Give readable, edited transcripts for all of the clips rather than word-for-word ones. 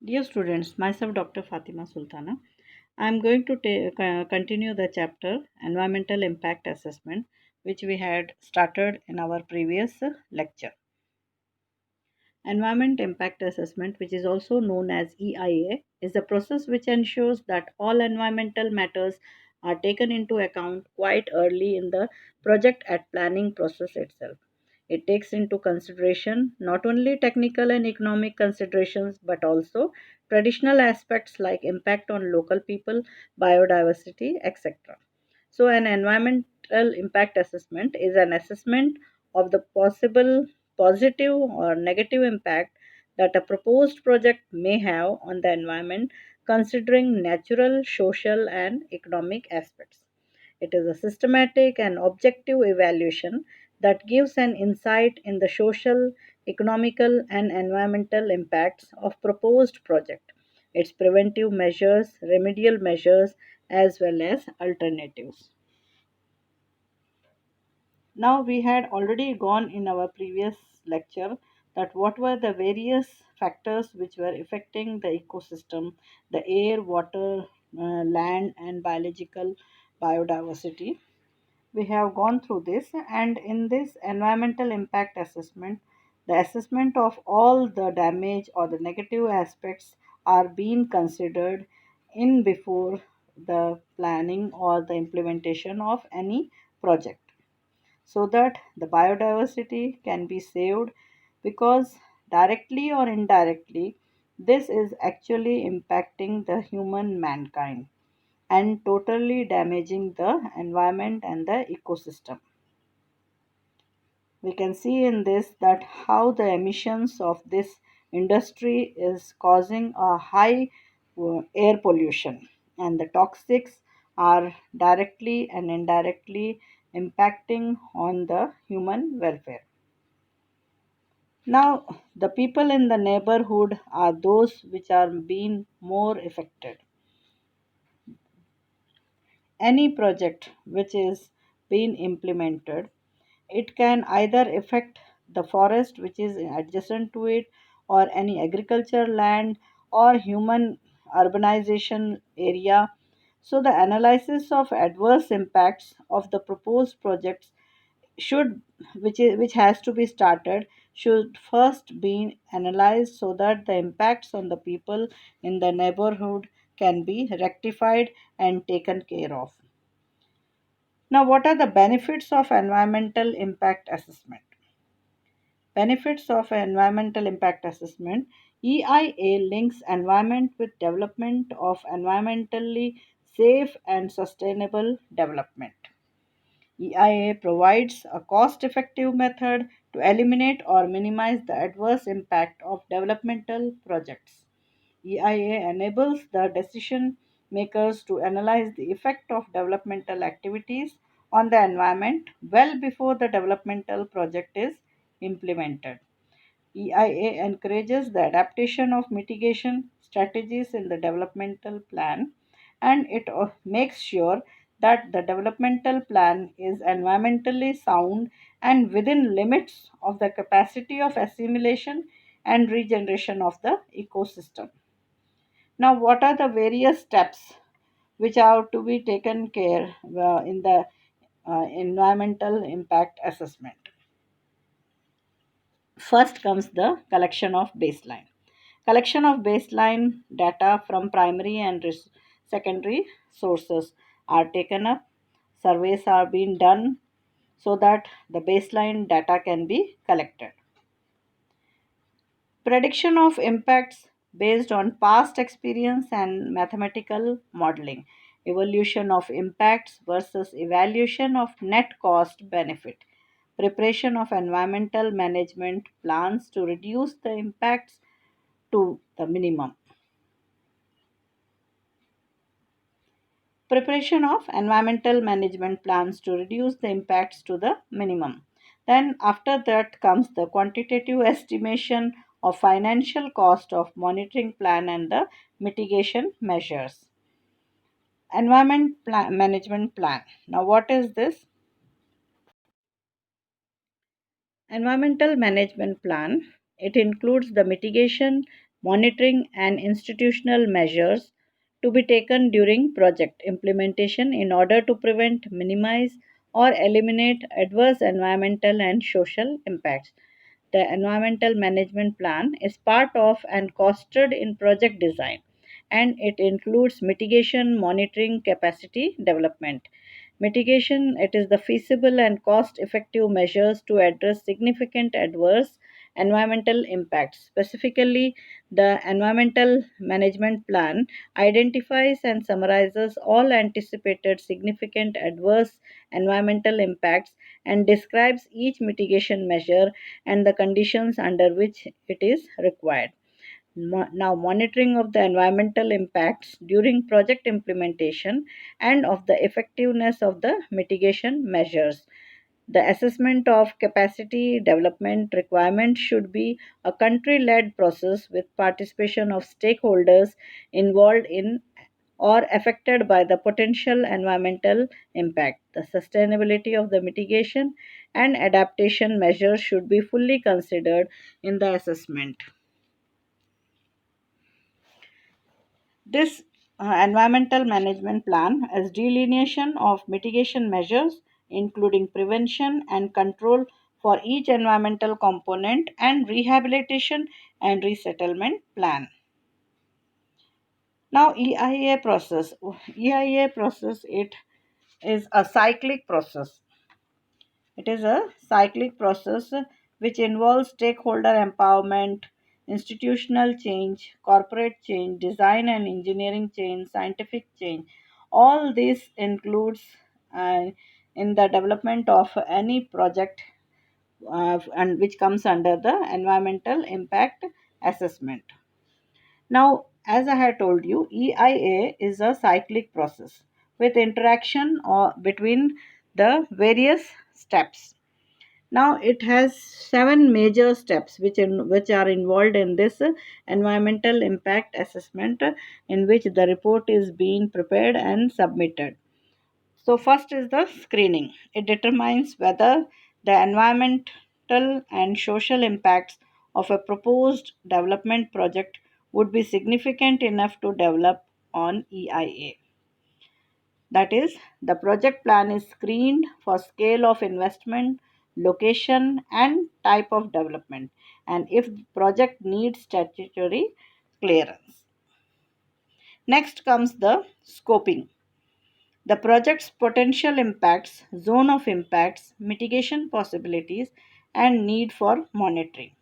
Dear students, myself Dr. Fatima Sultana. I am going to continue the chapter Environmental Impact Assessment, which we had started in our previous lecture. Environment Impact Assessment, which is also known as EIA, is a process which ensures that all environmental matters are taken into account quite early in the project at planning process itself. It takes into consideration not only technical and economic considerations but also traditional aspects like impact on local people, biodiversity, etc. So, an environmental impact assessment is an assessment of the possible positive or negative impact that a proposed project may have on the environment, considering natural, social, and economic aspects. It is a systematic and objective evaluation that gives an insight in the social, economical, and environmental impacts of proposed project, its preventive measures, remedial measures, as well as alternatives. Now, we had already gone in our previous lecture that what were the various factors which were affecting the ecosystem, the air, water, land, and biological biodiversity. We have gone through this, and in this environmental impact assessment, the assessment of all the damage or the negative aspects are being considered in before the planning or the implementation of any project, so that the biodiversity can be saved, because directly or indirectly this is actually impacting the human mankind and totally damaging the environment and the ecosystem. We can see in this that how the emissions of this industry is causing a high air pollution, and the toxics are directly and indirectly impacting on the human welfare. Now, the people in the neighborhood are those which are being more affected. Any project which is being implemented, it can either affect the forest which is adjacent to it, or any agriculture land, or human urbanization area. So the analysis of adverse impacts of the proposed projects should, which has to be started, should first be analyzed so that the impacts on the people in the neighborhood can be rectified and taken care of. Now, what are the benefits of environmental impact assessment? Benefits of environmental impact assessment: EIA links environment with development of environmentally safe and sustainable development. EIA provides a cost effective method to eliminate or minimize the adverse impact of developmental projects. EIA enables the decision makers to analyze the effect of developmental activities on the environment well before the developmental project is implemented. EIA encourages the adaptation of mitigation strategies in the developmental plan, and it makes sure that the developmental plan is environmentally sound and within limits of the capacity of assimilation and regeneration of the ecosystem. Now, what are the various steps which are to be taken care in the environmental impact assessment? First comes the collection of baseline. Collection of baseline data from primary and secondary sources are taken up. Surveys are being done so that the baseline data can be collected. Prediction of impacts based on past experience and mathematical modeling. Evaluation of impacts versus evaluation of net cost benefit. Preparation of environmental management plans to reduce the impacts to the minimum. Preparation of environmental management plans to reduce the impacts to the minimum. Then, after that, comes the quantitative estimation of financial cost of monitoring plan and the mitigation measures. Management plan. Now, what is this? Environmental management plan. It includes the mitigation, monitoring, and institutional measures to be taken during project implementation in order to prevent, minimize, or eliminate adverse environmental and social impacts. The environmental management plan is part of and costed in project design, and it includes mitigation, monitoring, capacity development. Mitigation, it is the feasible and cost effective measures to address significant adverse environmental impacts. Specifically, the environmental management plan identifies and summarizes all anticipated significant adverse environmental impacts and describes each mitigation measure and the conditions under which it is required. Now, monitoring of the environmental impacts during project implementation and of the effectiveness of the mitigation measures. The assessment of capacity development requirements should be a country led process with participation of stakeholders involved in or affected by the potential environmental impact. The sustainability of the mitigation and adaptation measures should be fully considered in the assessment. This environmental management plan is delineation of mitigation measures, including prevention and control for each environmental component and rehabilitation and resettlement plan. Now, EIA process, it is a cyclic process. It is a cyclic process which involves stakeholder empowerment, institutional change, corporate change, design and engineering change, scientific change. All this includes uh, in the development of any project and which comes under the environmental impact assessment. Now, as I had told you, EIA is a cyclic process with interaction between the various steps. Now it has seven major steps which are involved in this environmental impact assessment in which the report is being prepared and submitted. So first is the screening. It determines whether the environmental and social impacts of a proposed development project would be significant enough to develop on EIA. That is, the project plan is screened for scale of investment, location, and type of development, and if the project needs statutory clearance. Next comes the scoping. The project's potential impacts, zone of impacts, mitigation possibilities, and need for monitoring.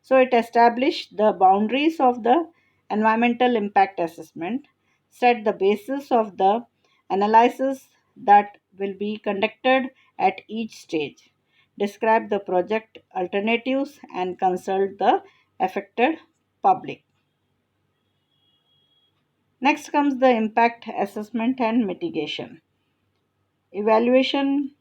So it established the boundaries of the environmental impact assessment, set the basis of the analysis that will be conducted at each stage, describe the project alternatives, and consult the affected public. Next comes the impact assessment and mitigation. Evaluation,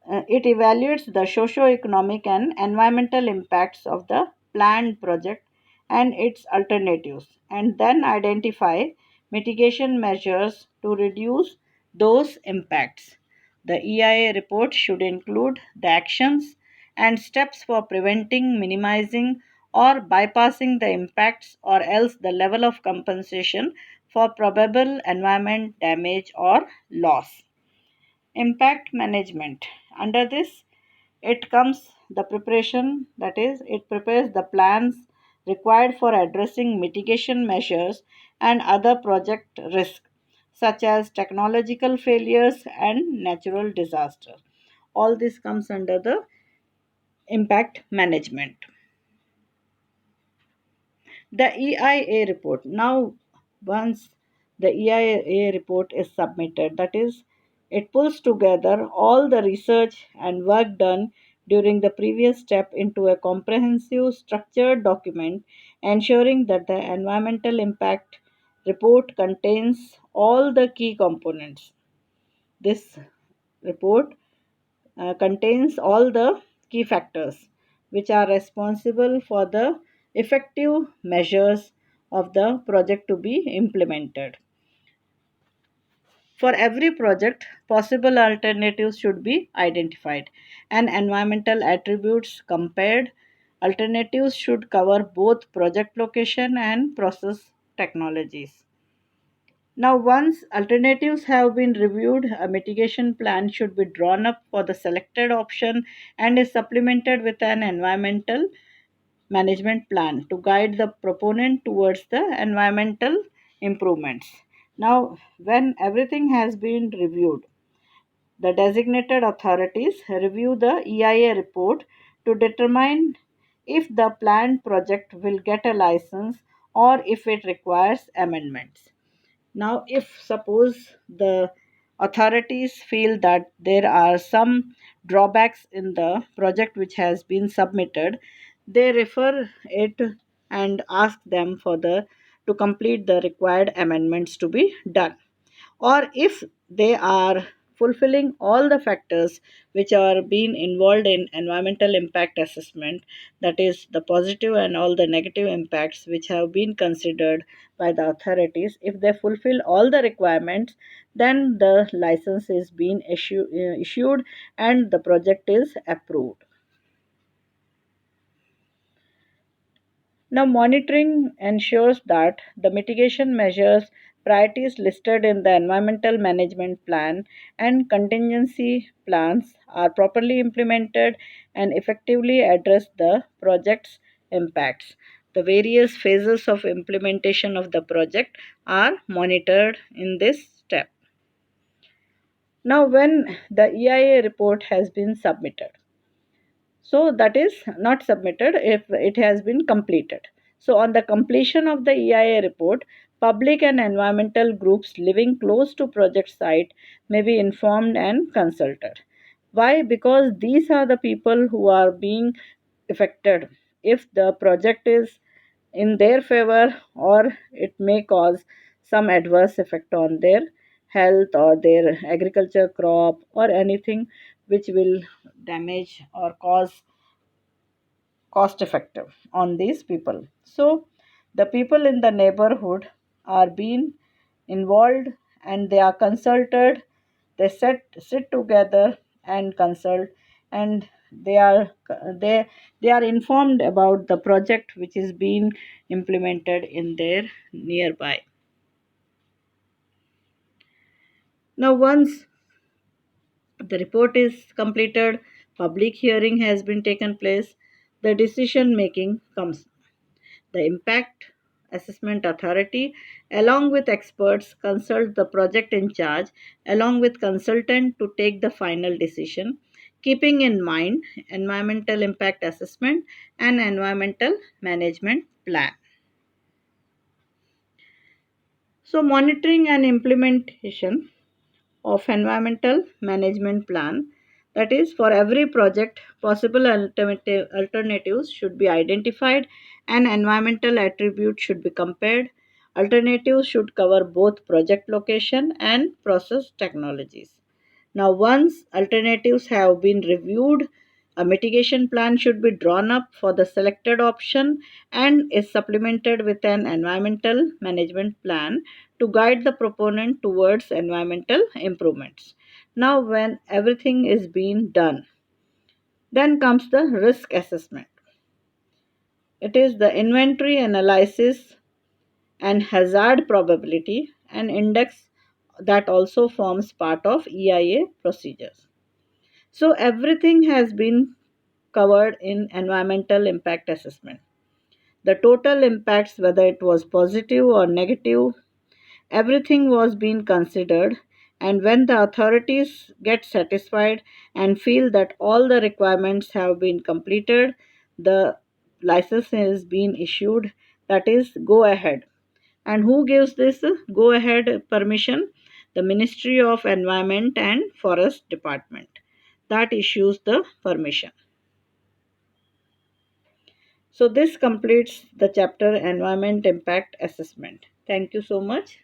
it evaluates the socio-economic and environmental impacts of the planned project and its alternatives, and then identify mitigation measures to reduce those impacts. The EIA report should include the actions and steps for preventing, minimizing, or bypassing the impacts, or else the level of compensation for probable environment damage or loss. Impact management. Under this, it comes the preparation, that is, it prepares the plans required for addressing mitigation measures and other project risks, such as technological failures and natural disasters. All this comes under the impact management. The EIA report. Now, once the EIA report is submitted, that is, it pulls together all the research and work done during the previous step into a comprehensive, structured document, ensuring that the environmental impact report contains all the key components. This report contains all the key factors which are responsible for the effective measures of the project to be implemented. For every project, possible alternatives should be identified and environmental attributes compared Alternatives should cover both project location and process technologies. Now, once alternatives have been reviewed, a mitigation plan should be drawn up for the selected option and is supplemented with an environmental management plan to guide the proponent towards the environmental improvements. Now, when everything has been reviewed, the designated authorities review the EIA report to determine if the planned project will get a license or if it requires amendments. Now, if suppose the authorities feel that there are some drawbacks in the project which has been submitted, they refer it and ask them for the to complete the required amendments to be done. Or if they are fulfilling all the factors which are being involved in environmental impact assessment, that is the positive and all the negative impacts which have been considered by the authorities, if they fulfill all the requirements, then the license is being issued and the project is approved. Now, monitoring ensures that the mitigation measures, priorities listed in the environmental management plan, and contingency plans are properly implemented and effectively address the project's impacts. The various phases of implementation of the project are monitored in this step. Now, when the EIA report has been submitted, so that is not submitted if it has been completed. So on the completion of the EIA report, public and environmental groups living close to project site may be informed and consulted. Why? Because these are the people who are being affected if the project is in their favor, or it may cause some adverse effect on their health or their agriculture crop or anything which will damage or cause cost effective on these people. So the people in the neighborhood are being involved and they are consulted. They sit together and consult, and they are they are informed about the project which is being implemented in their nearby. Now, once the report is completed, public hearing has been taken place, the decision making comes. The Impact Assessment Authority, along with experts, consult the project in charge, along with consultant to take the final decision, keeping in mind environmental impact assessment and environmental management plan. So, monitoring and implementation of environmental management plan, that is for every project possible alternatives should be identified and environmental attributes should be compared. Alternatives should cover both project location and process technologies. Now, once alternatives have been reviewed, a mitigation plan should be drawn up for the selected option and is supplemented with an environmental management plan to guide the proponent towards environmental improvements. Now, when everything is being done, then comes the risk assessment. It is the inventory analysis and hazard probability and index that also forms part of EIA procedures. So everything has been covered in environmental impact assessment. The total impacts, whether it was positive or negative, everything was being considered. And when the authorities get satisfied and feel that all the requirements have been completed, the license is being issued, that is go ahead. And who gives this go ahead permission? The Ministry of Environment and Forest Department that issues the permission. So this completes the chapter Environment Impact Assessment. Thank you so much.